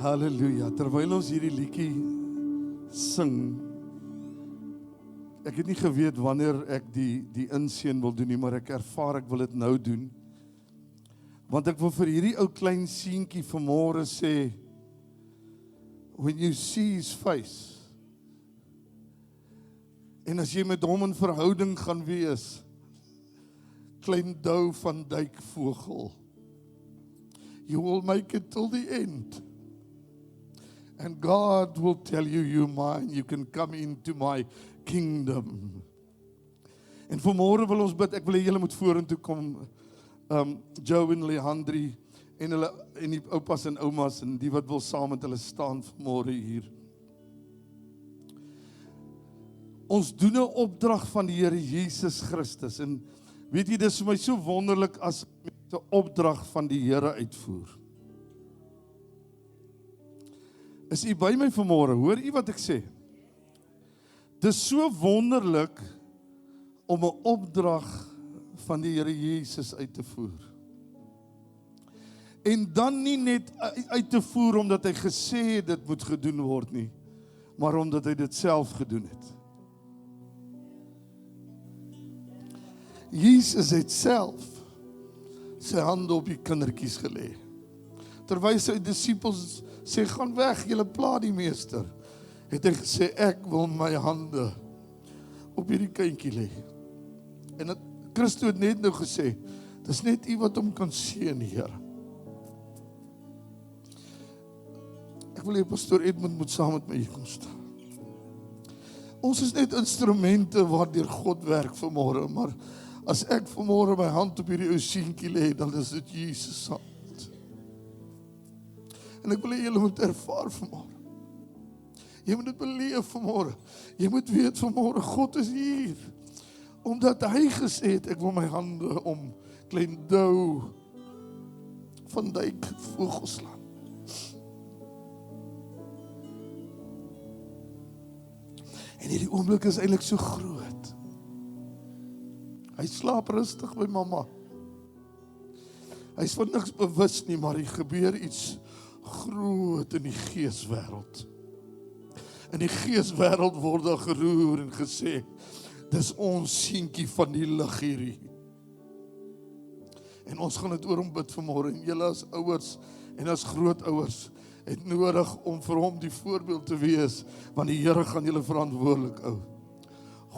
Halleluja, terwyl ons hierdie liedjie sing, ek het nie geweet wanneer ek die inseën wil doen nie, maar ek ervaar ek wil dit nou doen. Want ek wil vir hierdie ou klein seentjie vanmôre sê, when you see his face, en as jy met hom in verhouding gaan wees, klein Dou van Dijk Vogel, you will make it till the end. And God will tell you, you're mine, you can come into my kingdom. En vanmôre wil ons bid, ek wil hê julle moet vorentoe kom, Joe en Leandri, en die oupas en oumas, en die wat wil saam met hulle staan vanmôre hier. Ons doen 'n opdrag van die Here Jesus Christus, en weet jy, dit is vir my so wonderlik as mense 'n opdrag van die Here uitvoer. Is u by my vanmôre? Hoor u wat ek sê? Dis so wonderlik om 'n opdrag van die Here Jesus uit te voer. En dan nie net uit te voer omdat hy gesê het dit moet gedoen word nie, maar omdat hy dit self gedoen het. Jesus het self sy hande op die kindertjies gelê. Terwyl sy disippels sê, gaan weg, julle pla die meester, het hy gesê, ek wil my hande op hierdie kindjie lê. En Christus het net nou gesê, dis net u wat hom kan seën, Here. Ek wil hê Pastoor Edmund moet saam met my hier kom staan. Ons is net instrumente waardeur God werk vanmôre, maar as ek vanmôre my hand op hierdie ou seentjie lê, dan is dit Jesus se hand. En ek wil hê julle moet ervaar vanmôre. Jy moet dit beleef vanmôre. Jy moet weet vanmôre, God is hier. Omdat hy gesê het, ek wil my hande om klein Dou van Dijk Vogel slaan. En hierdie oomblik is eintlik so groot. Hy slaap rustig by mamma. Hy is van niks bewus nie, maar hier gebeur iets groot in die geeswêreld. In die geeswêreld word daar geroer en gesê, dis ons seentjie van die lig hierdie. En ons gaan dit oor hom bid vanmôre, en julle as ouers en as grootouers het nodig om vir hom die voorbeeld te wees, want die Here gaan julle verantwoordelik hou.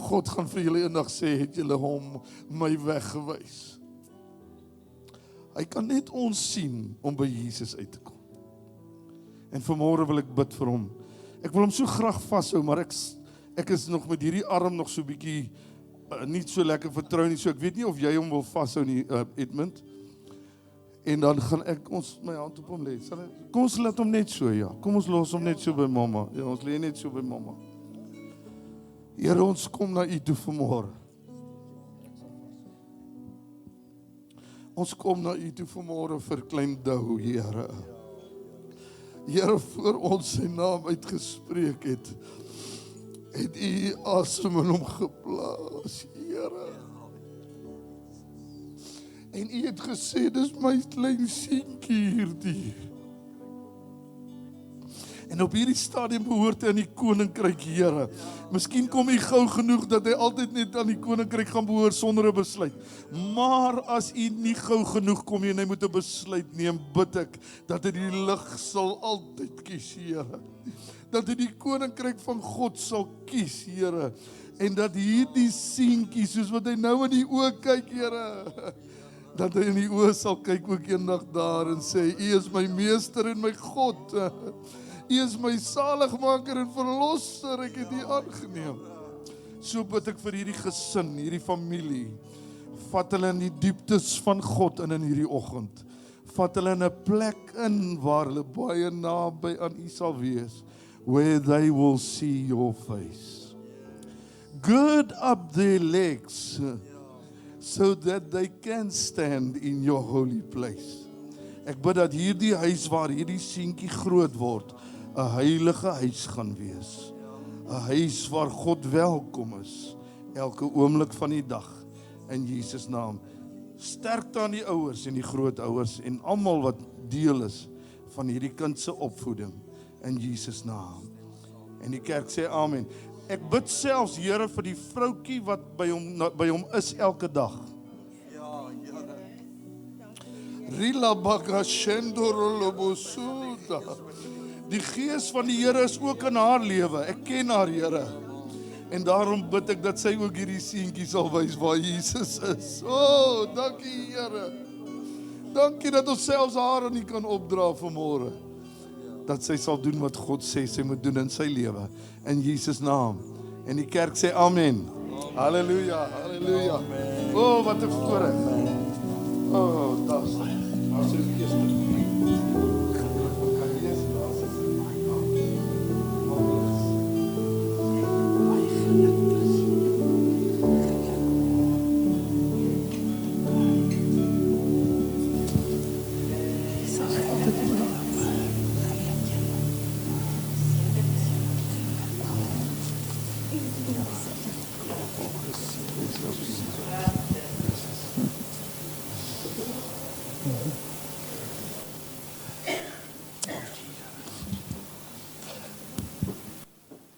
God gaan vir julle eendag sê, het julle hom my weggewys. Hy kan net ons sien om by Jesus uit te kom. En vanmôre wil ek bid vir hom. Ek wil hom so graag vashou, maar ek is nog met hierdie arm nog so bietjie nie so lekker vertrou nie, so ek weet nie of jy hom wil vashou nie, Edmund. En dan gaan ek my hand op hom lê. Kom ons laat hom net so, ja. Kom ons los hom net so by mamma. Ja, ons lê net so by mamma. Here, ons kom na u toe vanmôre. Ons kom na u toe vanmôre vir klein Dou, Here. Here, voor ons sy naam uitgespreek het u asem in hom geplaas, Here. En u het gesê, dis my klein seentjie hierdie. En op hierdie stadium behoort hy aan die koninkryk, Here. Miskien kom u gou genoeg dat hy altyd net aan die koninkryk gaan behoort sonder 'n besluit. Maar as u nie gou genoeg kom nie en hy moet 'n besluit neem, bid ek dat hy die lig sal altyd kies, Here. Dat hy die koninkryk van God sal kies, Here. En dat hierdie seentjie, soos wat hy nou in die oë kyk, Here, dat hy in die oë sal kyk ook eendag daar en sê, u is my meester en my God. U is my saligmaker en verlosser, ek het u aangeneem. So bid ek vir hierdie gesin, hierdie familie. Vat hulle in die dieptes van God in hierdie oggend. Vat hulle in 'n plek in waar hulle baie naby aan u sal wees, where they will see your face. Gird up their legs, so that they can stand in your holy place. Ek bid dat hierdie huis waar hierdie seentjie groot word, 'n heilige huis gaan wees. 'n Huis waar God welkom is, elke oomblik van die dag, in Jesus naam. Sterkte aan die ouers en die grootouers en almal wat deel is van hierdie kind se opvoeding in Jesus naam. En die kerk sê amen. Ek bid selfs Here vir die vroutjie wat by hom is elke dag. Ja, Here. Rila bagashendorolobosuta. Die gees van die Here is ook in haar lewe. Ek ken haar, Here. En daarom bid ek dat sy ook hierdie seentjie sal wys waar Jesus is. O, dankie Here. Dankie dat ons selfs haar nie kan opdra vanmôre. Dat sy sal doen wat God sê sy moet doen in sy lewe. In Jesus naam. En die kerk sê amen. Halleluja, halleluja. O, wat 'n voorreg. O,